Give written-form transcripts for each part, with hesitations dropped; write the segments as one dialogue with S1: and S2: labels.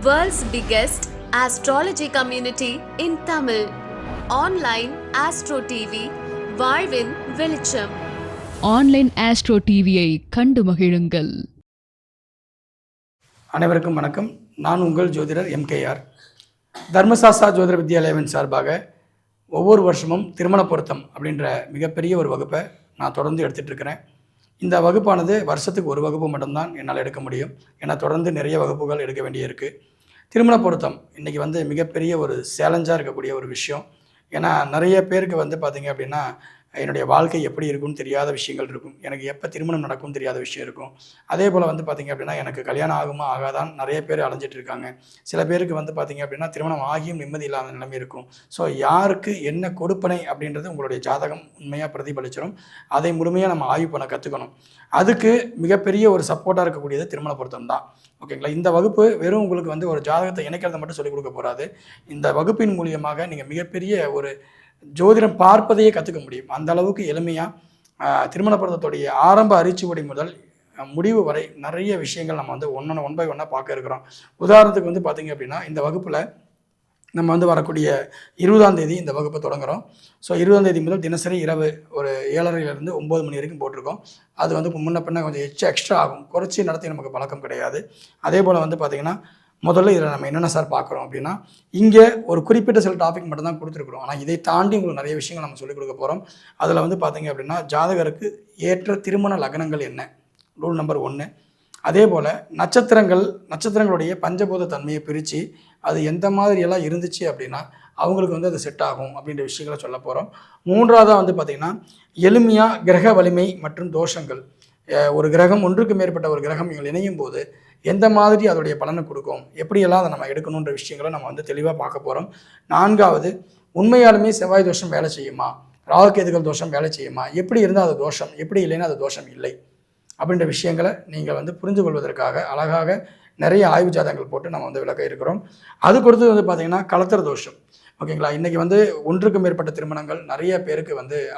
S1: World's biggest astrology community in Tamil. Online Astro TV, வாழ்வின் வெளிச்சம்.
S2: Online astro டிவியை கண்டு மகிழுங்கள்.
S3: அனைவருக்கும் வணக்கம். நான் உங்கள் ஜோதிடர் எம்கேஆர். தர்மசாஸ்திரா ஜோதிட வித்யாலயவின் சார்பாக ஒவ்வொரு வருஷமும் திருமண பொருத்தம் அப்படின்ற மிகப்பெரிய ஒரு வகுப்பை நான் தொடர்ந்து எடுத்துகிட்டு இருக்கிறேன். இந்த வகுப்பானது வருஷத்துக்கு ஒரு வகுப்பு மட்டும்தான் என்னால் எடுக்க முடியும். ஏன்னா தொடர்ந்து நிறைய வகுப்புகள் எடுக்க வேண்டியிருக்கு. திருமண பொருத்தம் இன்றைக்கி மிகப்பெரிய ஒரு சேலஞ்சாக இருக்கக்கூடிய ஒரு விஷயம். ஏன்னா நிறைய பேருக்கு பார்த்திங்க அப்படின்னா என்னுடைய வாழ்க்கை எப்படி இருக்கும்னு தெரியாத விஷயங்கள் இருக்கும். எனக்கு எப்போ திருமணம் நடக்கும்னு தெரியாத விஷயம் இருக்கும். அதே போல் பார்த்திங்க அப்படின்னா எனக்கு கல்யாணம் ஆகுமா ஆகாதான் நிறைய பேர் அலைஞ்சிட்டு இருக்காங்க. சில பேருக்கு பார்த்திங்க அப்படின்னா திருமணம் ஆகியும் நிம்மதி இல்லாத நிலைமை இருக்கும். ஸோ யாருக்கு என்ன கொடுப்பனை அப்படின்றது உங்களுடைய ஜாதகம் உண்மையாக பிரதிபலிச்சிடும். அதை முழுமையாக நம்ம ஆய்வு பண்ண கற்றுக்கணும். அதுக்கு மிகப்பெரிய ஒரு சப்போர்ட்டாக இருக்கக்கூடியது திருமண பொருத்தம் தான். ஓகேங்களா? இந்த வகுப்பு வெறும் உங்களுக்கு ஒரு ஜாதகத்தை இணைக்கிறத மட்டும் சொல்லிக் கொடுக்க போகாது. இந்த வகுப்பின் மூலியமாக நீங்கள் மிகப்பெரிய ஒரு ஜோதிடம் பார்ப்பதையே கற்றுக்க முடியும். அந்த அளவுக்கு எளிமையாக திருமண பொருத்தத்துடைய ஆரம்ப அரிச்சுவடி முதல் முடிவு வரை நிறைய விஷயங்கள் நம்ம ஒன் பை ஒன்னாக பார்க்க இருக்கிறோம். உதாரணத்துக்கு பார்த்திங்க அப்படின்னா இந்த வகுப்பில் நம்ம வரக்கூடிய 20ஆம் தேதி இந்த வகுப்பை தொடங்குகிறோம். ஸோ 20ஆம் தேதி முதல் தினசரி இரவு ஒரு 7:30 9 மணி வரைக்கும் போட்டிருக்கோம். அது முன்ன பின்ன கொஞ்சம் எக்ஸ்ட்ரா ஆகும். குறைச்சி நடத்தி நமக்கு பழக்கம் கிடையாது. அதே போல் பார்த்திங்கன்னா முதல்ல இதில் நம்ம என்னென்ன சார் பார்க்குறோம் அப்படின்னா, இங்கே ஒரு குறிப்பிட்ட சில டாபிக் மட்டும் தான் கொடுத்துருக்குறோம். ஆனால் இதை தாண்டி உங்களுக்கு நிறைய விஷயங்கள் நம்ம சொல்லிக் கொடுக்க போகிறோம். அதில் பார்த்திங்க அப்படின்னா ஜாதகருக்கு ஏற்ற திருமண லக்னங்கள் என்ன, ரூல் நம்பர் 1. அதே போல் நட்சத்திரங்களுடைய பஞ்சபூத தன்மையை பிரித்து அது எந்த மாதிரியெல்லாம் இருந்துச்சு அப்படின்னா அவங்களுக்கு அது செட் ஆகும் அப்படின்ற விஷயங்களை சொல்ல போகிறோம். 3ஆவதாக பார்த்திங்கன்னா எளிமையாக கிரக வலிமை மற்றும் தோஷங்கள். ஒரு கிரகம் ஒன்றுக்கு மேற்பட்ட ஒரு கிரகம் இவங்க இணையும் போது எந்த மாதிரி அதோடைய பலனை கொடுக்கும், எப்படியெல்லாம் அதை நம்ம எடுக்கணுன்ற விஷயங்களை நம்ம தெளிவாக பார்க்க போகிறோம். 4ஆவது உண்மையாலுமே செவ்வாய் தோஷம் வேலை செய்யுமா, ராகுகேதுகள் தோஷம் வேலை செய்யுமா, எப்படி இருந்தால் அது தோஷம், எப்படி இல்லைன்னா அது தோஷம் இல்லை அப்படின்ற விஷயங்களை நீங்கள் புரிந்து கொள்வதற்காக அழகாக நிறைய ஆய்வு ஜாதகங்கள் போட்டு நம்ம விளக்க இருக்கிறோம். அது கொடுத்து பார்த்திங்கன்னா கலத்திர தோஷம். ஓகேங்களா? இன்றைக்கி ஒன்றுக்கு மேற்பட்ட திருமணங்கள் நிறைய பேருக்கு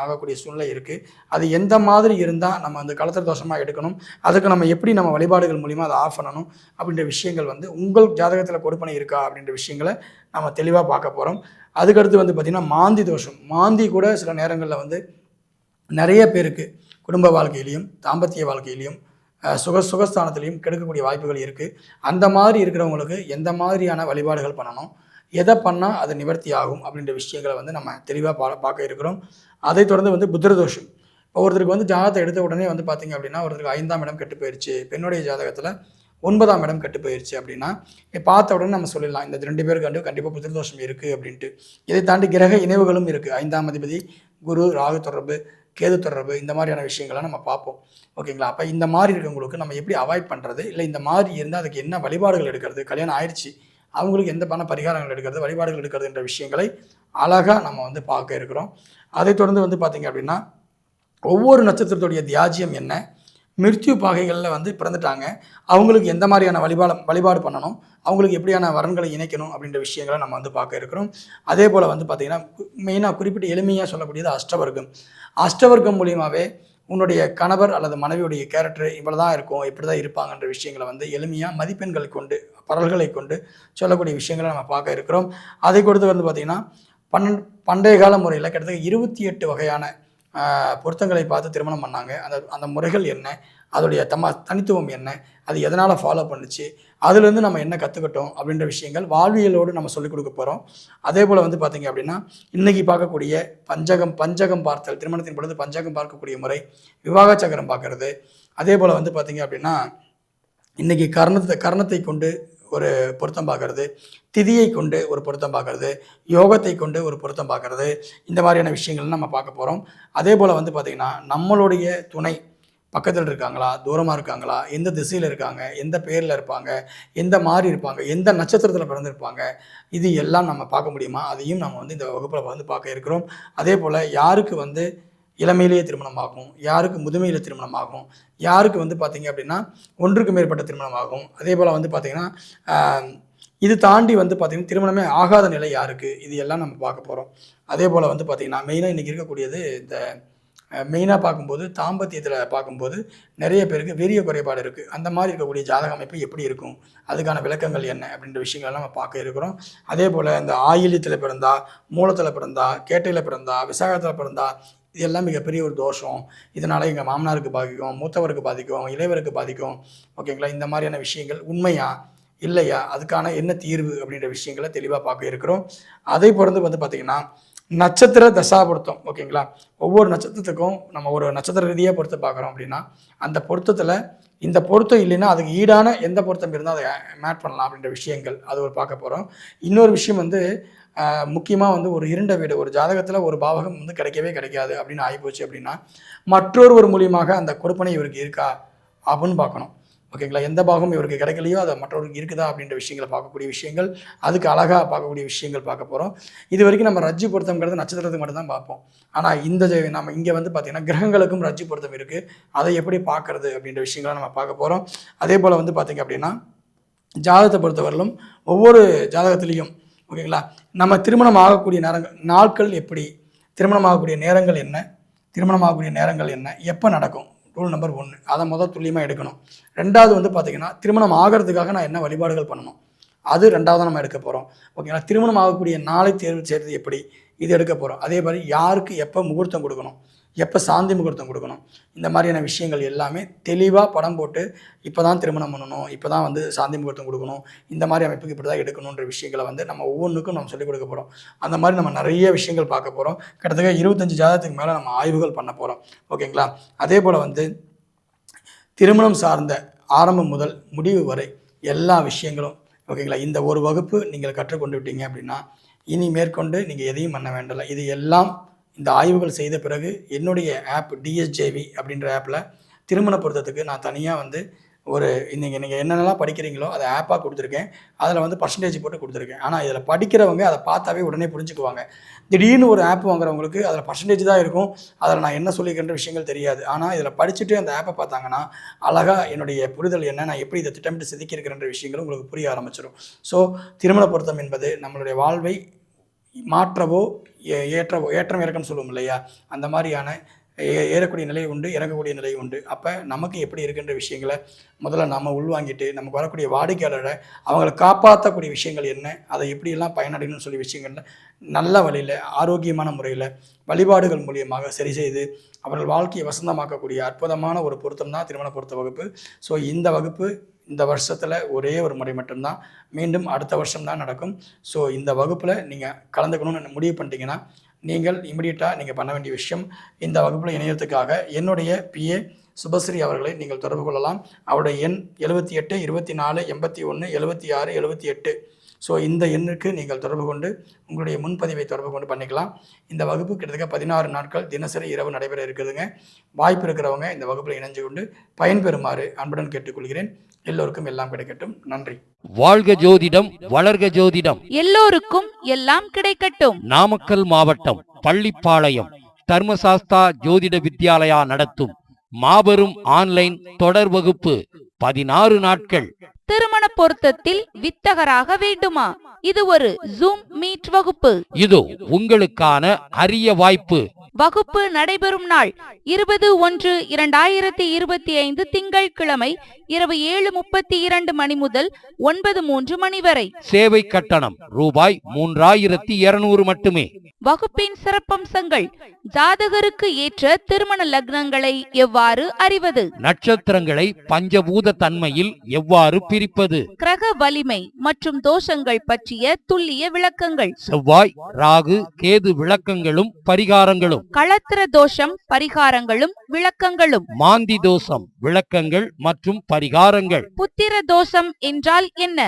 S3: ஆகக்கூடிய சூழ்நிலை இருக்குது. அது எந்த மாதிரி இருந்தால் நம்ம கலத்திர தோஷமாக எடுக்கணும், அதுக்கு நம்ம எப்படி நம்ம வழிபாடுகள் மூலிமா அதை ஆஃப் பண்ணணும் அப்படின்ற விஷயங்கள் உங்கள் ஜாதகத்தில் கொடுப்பனை இருக்கா அப்படின்ற விஷயங்களை நம்ம தெளிவாக பார்க்க போகிறோம். அதுக்கடுத்து பார்த்திங்கன்னா மாந்தி தோஷம். மாந்தி கூட சில நேரங்களில் நிறைய பேருக்கு குடும்ப வாழ்க்கையிலையும் தாம்பத்திய வாழ்க்கையிலையும் சுகஸ்தானத்திலையும் கெடுக்கக்கூடிய வாய்ப்புகள் இருக்குது. அந்த மாதிரி இருக்கிறவங்களுக்கு எந்த மாதிரியான வழிபாடுகள் பண்ணணும், எதை பண்ணால் அது நிவர்த்தி ஆகும் அப்படின்ற விஷயங்களை நம்ம தெளிவாக பார்க்க இருக்கிறோம். அதை தொடர்ந்து புத்திரதோஷம். இப்போ ஒருத்தருக்கு ஜாதகத்தை எடுத்த உடனே பார்த்திங்க அப்படின்னா ஒருத்தருக்கு 5ஆம் இடம் கெட்டு போயிடுச்சு, பெண்ணுடைய ஜாதகத்தில் 9ஆம் இடம் கெட்டு போயிடுச்சு அப்படின்னா பார்த்த உடனே நம்ம சொல்லிடலாம் இந்த 2 பேருக்கு கண்டிப்பாக புத்திரதோஷம் இருக்குது அப்படின்ட்டு. இதை தாண்டி கிரக இணைவுகளும் இருக்குது. 5ஆம் அதிபதி குரு, ராகு தொடர்பு, கேது தொடர்பு, இந்த மாதிரியான விஷயங்களை நம்ம பார்ப்போம். ஓகேங்களா? அப்போ இந்த மாதிரி இருக்கவங்களுக்கு நம்ம எப்படி அவாய்ட் பண்ணுறது, இல்லை இந்த மாதிரி இருந்தால் அதுக்கு என்ன வழிபாடுகள் எடுக்கிறது, கல்யாணம் ஆயிடுச்சு அவங்களுக்கு எந்த பரிகாரங்கள் எடுக்கிறது, வழிபாடுகள் எடுக்கிறது என்ற விஷயங்களை அழகாக நம்ம பார்க்க இருக்கிறோம். அதை தொடர்ந்து பார்த்திங்க அப்படின்னா ஒவ்வொரு நட்சத்திரத்துடைய தியாஜியம் என்ன, மிருத்யு பாகைகளில் பிறந்துட்டாங்க அவங்களுக்கு எந்த மாதிரியான வழிபாடு பண்ணணும், அவங்களுக்கு எப்படியான வரன்களை இணைக்கணும் அப்படின்ற விஷயங்களை நம்ம பார்க்க இருக்கிறோம். அதே போல் பார்த்திங்கன்னா மெயினாக குறிப்பிட்டு எளிமையாக சொல்லக்கூடியது அஷ்டவர்க்கம். அஷ்டவர்க்கம் மூலியமாகவே உன்னுடைய கணவர் அல்லது மனைவியுடைய கேரக்டர் இவ்வளோ தான் இருக்கும், இப்படி தான் இருப்பாங்கன்ற விஷயங்களை எளிமையாக மதிப்பெண்களை கொண்டு பரல்களை கொண்டு சொல்லக்கூடிய விஷயங்களை நம்ம பார்க்க இருக்கிறோம். அதை கொடுத்து பார்த்திங்கன்னா பண்டைய கால முறையில் கிட்டத்தட்ட 28 வகையான பொருத்தங்களை பார்த்து திருமணம் பண்ணாங்க. அந்த முறைகள் என்ன, அதோடைய தனித்துவம் என்ன, அது எதனால் ஃபாலோ பண்ணுச்சு, அதுலேருந்து நம்ம என்ன கற்றுக்கிட்டோம் அப்படின்ற விஷயங்கள் வாழ்வியலோடு நம்ம சொல்லிக் கொடுக்க போகிறோம். அதே போல் பார்த்திங்க அப்படின்னா இன்றைக்கி பார்க்கக்கூடிய பஞ்சகம் பார்த்தல், திருமணத்தின் பொழுது பஞ்சகம் பார்க்கக்கூடிய முறை, விவாக சக்கரம் பார்க்குறது. அதே போல் பார்த்திங்க அப்படின்னா இன்றைக்கி கர்ணத்தை கொண்டு ஒரு பொருத்தம் பார்க்கறது, திதியை கொண்டு ஒரு பொருத்தம் பார்க்கறது, யோகத்தை கொண்டு ஒரு பொருத்தம் பார்க்கறது, இந்த மாதிரியான விஷயங்கள் நம்ம பார்க்க போகிறோம். அதே போல் பார்த்திங்கன்னா நம்மளுடைய துணை பக்கத்தில் இருக்காங்களா, தூரமாக இருக்காங்களா, எந்த திசையில் இருக்காங்க, எந்த பேரில் இருப்பாங்க, எந்த மாதிரி இருப்பாங்க, எந்த நட்சத்திரத்தில் பிறந்திருப்பாங்க, இது எல்லாம் நம்ம பார்க்க முடியுமா, அதையும் நம்ம இந்த வகுப்பில் பார்க்க இருக்கிறோம். அதே போல் யாருக்கு இளமையிலேயே திருமணம் ஆகும், யாருக்கு முதுமையில் திருமணம் ஆகும், யாருக்கு பார்த்திங்க அப்படின்னா ஒன்றுக்கு மேற்பட்ட திருமணம் ஆகும். அதே போல் பார்த்திங்கன்னா இது தாண்டி பார்த்திங்கன்னா திருமணமே ஆகாத நிலை யாருக்கு, இது எல்லாம் நம்ம பார்க்க போகிறோம். அதே போல் பார்த்திங்கன்னா மெயினாக இன்றைக்கி இருக்கக்கூடியது இந்த மெயினாக பார்க்கும்போது தாம்பத்தியத்தில் பார்க்கும்போது நிறைய பேருக்கு வீரிய குறைபாடு இருக்குது. அந்த மாதிரி இருக்கக்கூடிய ஜாதக அமைப்பு எப்படி இருக்கும், அதுக்கான விளக்கங்கள் என்ன அப்படின்ற விஷயங்கள்லாம் நம்ம பார்க்க இருக்கிறோம். அதே போல் இந்த ஆயில்யத்தில் பிறந்தா, மூலத்தில் பிறந்தா, கேட்டையில் பிறந்தா, விசாகத்தில் பிறந்தா, இதெல்லாம் மிகப்பெரிய ஒரு தோஷம். இதனால் எங்கள் மாமனாருக்கு பாதிக்கும், மூத்தவருக்கு பாதிக்கும், இளையவருக்கு பாதிக்கும். ஓகேங்களா? இந்த மாதிரியான விஷயங்கள் உண்மையா இல்லையா, அதுக்கான என்ன தீர்வு அப்படின்ற விஷயங்களை தெளிவாக பார்க்க இருக்கிறோம். அதை பொறுத்து பார்த்திங்கன்னா நட்சத்திர தசாபொருத்தம். ஓகேங்களா? ஒவ்வொரு நட்சத்திரத்துக்கும் நம்ம ஒரு நட்சத்திர ரீதியாக பொருத்தம் பார்க்குறோம் அப்படின்னா அந்த பொருத்தத்தில் இந்த பொருத்தம் இல்லைன்னா அதுக்கு ஈடான எந்த பொருத்தம் இருந்தால் அதை மேட் பண்ணலாம் அப்படின்ற விஷயங்கள் அது ஒரு பார்க்க போகிறோம். இன்னொரு விஷயம் முக்கியமாக ஒரு இருண்ட வீடு, ஒரு ஜாதகத்தில் ஒரு பாவகம் கிடைக்கவே கிடைக்காது அப்படின்னு ஆகிப்போச்சு அப்படின்னா மற்றொருவர் மூலியமாக அந்த கொடுப்பனை இவருக்கு இருக்கா அப்படின்னு பார்க்கணும். ஓகேங்களா? எந்த பாகம் இவருக்கு கிடைக்கலையோ அதை மற்றவருக்கு இருக்குதா அப்படின்ற விஷயங்களை பார்க்கக்கூடிய விஷயங்கள், அதுக்கு அழகாக பார்க்கக்கூடிய விஷயங்கள் பார்க்க போகிறோம். இது வரைக்கும் நம்ம ரஜ்ஜு பொருத்தம்ங்கிறது நட்சத்திரத்துக்கு மட்டும்தான் பார்ப்போம். ஆனால் நம்ம இங்கே பார்த்திங்கன்னா கிரகங்களுக்கும் ரஜ்ஜு பொருத்தம் இருக்குது. அதை எப்படி பார்க்குறது அப்படின்ற விஷயங்களை நம்ம பார்க்க போகிறோம். அதே போல் பார்த்திங்க அப்படின்னா ஜாதகத்தை பொறுத்தவரையிலும் ஒவ்வொரு ஜாதகத்துலேயும் ஓகேங்களா நம்ம திருமணம் ஆகக்கூடிய நாட்கள் எப்படி, திருமணம் ஆகக்கூடிய நேரங்கள் என்ன, திருமணம் ஆகக்கூடிய நேரங்கள் என்ன, எப்போ நடக்கும், ரூல் நம்பர் 1 அதை துல்லியமாக எடுக்கணும். ரெண்டாவது பார்த்திங்கன்னா திருமணம் ஆகிறதுக்காக நான் என்ன வழிபாடுகள் பண்ணணும், அது ரெண்டாவது நம்ம எடுக்க போகிறோம். ஓகேங்களா? திருமணம் ஆகக்கூடிய நாளை தேர்வு செய்கிறது எப்படி, இது எடுக்க போகிறோம். அதே மாதிரி யாருக்கு எப்போ முகூர்த்தம் கொடுக்கணும், எப்போ சாந்தி முகூர்த்தம் கொடுக்கணும், இந்த மாதிரியான விஷயங்கள் எல்லாமே தெளிவாக படம் போட்டு இப்போ தான் திருமணம் பண்ணணும், இப்போ தான் சாந்தி முகூர்த்தம் கொடுக்கணும், இந்த மாதிரி அமைப்புக்கு இப்படி தான் எடுக்கணுன்ற விஷயங்களை நம்ம ஒவ்வொன்றுக்கும் நம்ம சொல்லிக் கொடுக்க போகிறோம். அந்த மாதிரி நம்ம நிறைய விஷயங்கள் பார்க்க போகிறோம். கிட்டத்தட்ட 25 ஜாதகத்துக்கு மேலே நம்ம ஆய்வுகள் பண்ண போகிறோம். ஓகேங்களா? அதே போல் திருமணம் சார்ந்த ஆரம்பம் முதல் முடிவு வரை எல்லா விஷயங்களும் ஓகேங்களா இந்த ஒரு வகுப்பு நீங்கள் கற்றுக்கொண்டு விட்டீங்க அப்படின்னா இனி மேற்கொண்டு நீங்கள் எதையும் பண்ண வேண்டலை. இது எல்லாம் இந்த ஆய்வுகள் செய்த பிறகு என்னுடைய ஆப் DSJV அப்படின்ற ஆப்பில் திருமண பொருத்தத்துக்கு நான் தனியாக நீங்கள் என்னென்னலாம் படிக்கிறீங்களோ அதை ஆப்பாக கொடுத்துருக்கேன். அதில் பர்சன்டேஜ் போட்டு கொடுத்துருக்கேன். ஆனால் இதில் படிக்கிறவங்க அதை பார்த்தாவே உடனே புரிஞ்சுக்குவாங்க. திடீர்னு ஒரு ஆப் வாங்குறவங்களுக்கு அதில் பர்சன்டேஜ் தான் இருக்கும், அதில் நான் என்ன சொல்லிக்கின்ற விஷயங்கள் தெரியாது. ஆனால் இதில் படிச்சுட்டு அந்த ஆப்பை பார்த்தாங்கன்னா அழகாக என்னுடைய புரிதல் என்ன, நான் எப்படி இதை திட்டமிட்டு செதுக்கியிருக்கிறன்ற விஷயங்களும் உங்களுக்கு புரிய ஆரம்பிச்சிடும். ஸோ திருமண பொருத்தம் என்பது நம்மளுடைய வாழ்வை மாற்றவோ ஏற்றம் இறக்கம்னு சொல்லுவோம் இல்லையா, அந்த மாதிரியான ஏறக்கூடிய நிலை உண்டு, இறங்கக்கூடிய நிலை உண்டு. அப்போ நமக்கு எப்படி இருக்குன்ற விஷயங்களை முதல்ல நம்ம உள்வாங்கிட்டு நமக்கு வரக்கூடிய வாடிக்கையாளரை அவங்களை காப்பாற்றக்கூடிய விஷயங்கள் என்ன, அதை எப்படியெல்லாம் பயனடையணும்னு சொல்லி விஷயங்கள்ல நல்ல வழியில் ஆரோக்கியமான முறையில் வழிபாடுகள் மூலியமாக சரி செய்து அவர்கள் வாழ்க்கையை வசந்தமாக்கக்கூடிய அற்புதமான ஒரு பொருத்தம் தான் திருமண பொருத்த வகுப்பு. ஸோ இந்த வகுப்பு இந்த வருஷத்தில் ஒரே ஒரு முறை மட்டும்தான், மீண்டும் அடுத்த வருஷம் தான் நடக்கும். ஸோ இந்த வகுப்பில் நீங்கள் கலந்துக்கணும்னு முடிவு பண்ணிட்டீங்கன்னா நீங்கள் இமிடியட்டாக நீங்கள் பண்ண வேண்டிய விஷயம், இந்த வகுப்பில் இணையத்துக்காக என்னுடைய PA சுபஸ்ரீ அவர்களை நீங்கள் தொடர்பு கொள்ளலாம். அவருடைய எண் 78 24 81 76 78. ஸோ இந்த எண்ணுக்கு நீங்கள் தொடர்பு கொண்டு உங்களுடைய முன்பதிவை தொடர்பு கொண்டு பண்ணிக்கலாம். இந்த வகுப்பு கிட்டத்தட்ட 16 நாட்கள் தினசரி இரவு நடைபெற இருக்குதுங்க. வாய்ப்பு இருக்கிறவங்க இந்த வகுப்பில் இணைஞ்சு கொண்டு பயன்பெறுமாறு அன்புடன் கேட்டுக்கொள்கிறேன். எல்லோருக்கும் எல்லாம் கிடைக்கட்டும். நன்றி.
S4: வாழ்க ஜோதிடம், வளர்க ஜோதிடம்,
S5: எல்லோருக்கும் எல்லாம் கிடைக்கட்டும்.
S4: நாமக்கல் மாவட்டம் பள்ளிப்பாளையம் தர்மசாஸ்தா ஜோதிட வித்யாலயா நடத்தும் மாபெரும் ஆன்லைன் தொடர் வகுப்பு 16 நாட்கள்.
S5: திருமண பொருத்தத்தில் வித்தகராக வேண்டுமா? இது ஒரு ஜூம் மீட் வகுப்பு.
S4: இதோ உங்களுக்கான அரிய வாய்ப்பு.
S5: வகுப்பு நடைபெறும் நாள் 20/1/2025 திங்கட்கிழமை இரவு 7:32 மணி முதல் 9:03 மணி வரை.
S4: சேவை கட்டணம் ரூபாய் 3200 மட்டுமே.
S5: வகுப்பின் சிறப்பம்சங்கள்: ஜாதகருக்கு ஏற்ற திருமண லக்னங்களை எவ்வாறு அறிவது,
S4: நட்சத்திரங்களை பஞ்சபூத தன்மையில் எவ்வாறு பிரிப்பது,
S5: கிரக வலிமை மற்றும் தோஷங்கள் பற்றிய துல்லிய விளக்கங்கள்,
S4: செவ்வாய் ராகு கேது விளக்கங்களும் பரிகாரங்களும்,
S5: களத்திர தோஷம் பரிகாரங்களும் விளக்கங்களும்,
S4: மாந்தி தோஷம் விளக்கங்கள் மற்றும் பரிகாரங்கள்,
S5: புத்திர தோஷம் என்றால் என்ன,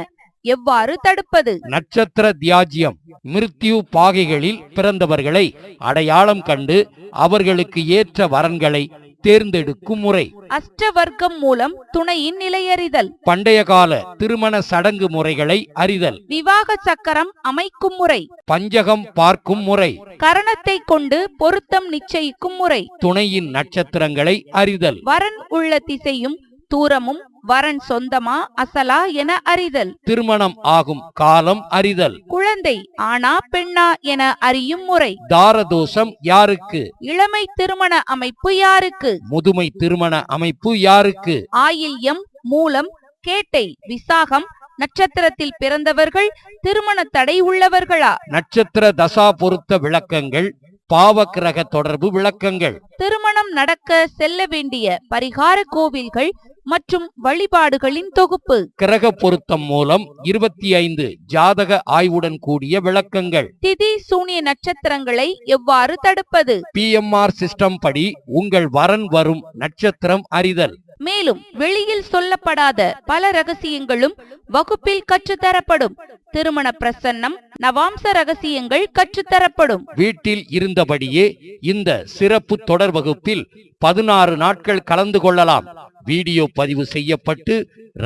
S5: எவ்வாறு தடுப்பது,
S4: நட்சத்திர தியாஜ்யம் மிருத்யு பாகைகளில் பிறந்தவர்களை அடையாளம் கண்டு அவர்களுக்கு ஏற்ற வரன்களை தேர்ந்தெடுக்கும் முறை,
S5: அஷ்டவர்க்கம் மூலம் துணையின் நிலையறிதல்,
S4: பண்டைய கால திருமண சடங்கு முறைகளை அறிதல்,
S5: விவாக சக்கரம் அமைக்கும் முறை,
S4: பஞ்சகம் பார்க்கும் முறை,
S5: கரணத்தை கொண்டு பொருத்தம் நிச்சயிக்கும் முறை,
S4: துணையின் நட்சத்திரங்களை அறிதல்,
S5: வரன் உள்ள திசையும் தூரமும் வரன் சொந்தமா அசலா என அறிதல்.
S4: திருமணம் ஆகும் காலம் அறிதல்.
S5: குழந்தை ஆணா பெண்ணா என அறியும் முறை.
S4: தாரதோஷம் யாருக்கு?
S5: இளமை திருமண அமைப்பு யாருக்கு?
S4: முதுமை திருமண அமைப்பு யாருக்கு?
S5: ஆயில்யம், மூலம், கேட்டை, விசாகம் நட்சத்திரத்தில் பிறந்தவர்கள் திருமண தடை உள்ளவர்களா?
S4: நட்சத்திர தசா பொருத்த விளக்கங்கள், பாவக்கிரக தொடர்பு விளக்கங்கள்.
S5: திருமணம் நடக்க செல்ல வேண்டிய பரிகார கோவில்கள் மற்றும் வழிபாடுகளின் தொகுப்பு.
S4: கிரக பொருத்தம் மூலம் 25 ஜாதக ஆய்வுடன் கூடிய விளக்கங்கள்.
S5: திதி சூனிய நட்சத்திரங்களை எவ்வாறு தடுப்பது?
S4: PMR சிஸ்டம் படி உங்கள் வரன் வரும் நட்சத்திரம் அறிதல்.
S5: மேலும் வெளியில் சொல்லப்படாத பல ரகசியங்களும் வகுப்பில் கற்றுத்தரப்படும். திருமண பிரசன்னம், நவாம்ச ரகசியங்கள் கற்றுத்தரப்படும்.
S4: வீட்டில் இருந்தபடியே இந்த சிறப்பு தொடர் வகுப்பில் 16 நாட்கள் கலந்து கொள்ளலாம். வீடியோ பதிவு செய்யப்பட்டு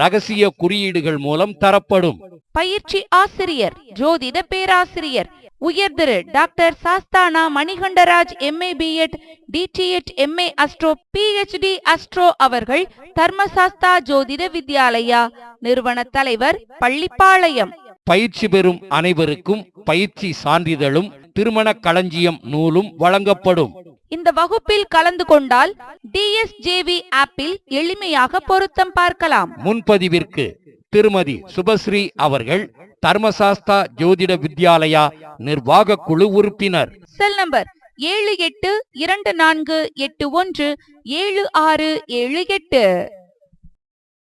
S4: ரகசிய குறியீடுகள் மூலம் தரப்படும்.
S5: பயிற்சி ஆசிரியர், ஜோதிட பேராசிரியர் உயர்திரு doctor Sasthana Manikandaraj MA B.Ed DTEd MA astro PhD astro அவர்கள் தர்மசாஸ்தா ஜோதிட வித்யாலயா நிறுவன தலைவர், பள்ளிப்பாளையம்.
S4: பயிற்சி பெறும் அனைவருக்கும் பயிற்சி சான்றிதழும் திருமண களஞ்சியம் நூலும் வழங்கப்படும்.
S5: இந்த வகுப்பில் கலந்து கொண்டால் DSJV ஆப்பில் எளிமையாக பொருத்தம் பார்க்கலாம்.
S4: முன்பதிவிற்கு திருமதி சுபஸ்ரீ அவர்கள், தர்மசாஸ்தா ஜோதிட வித்யாலயா நிர்வாக குழு உறுப்பினர்.
S5: Cell number 7824817678.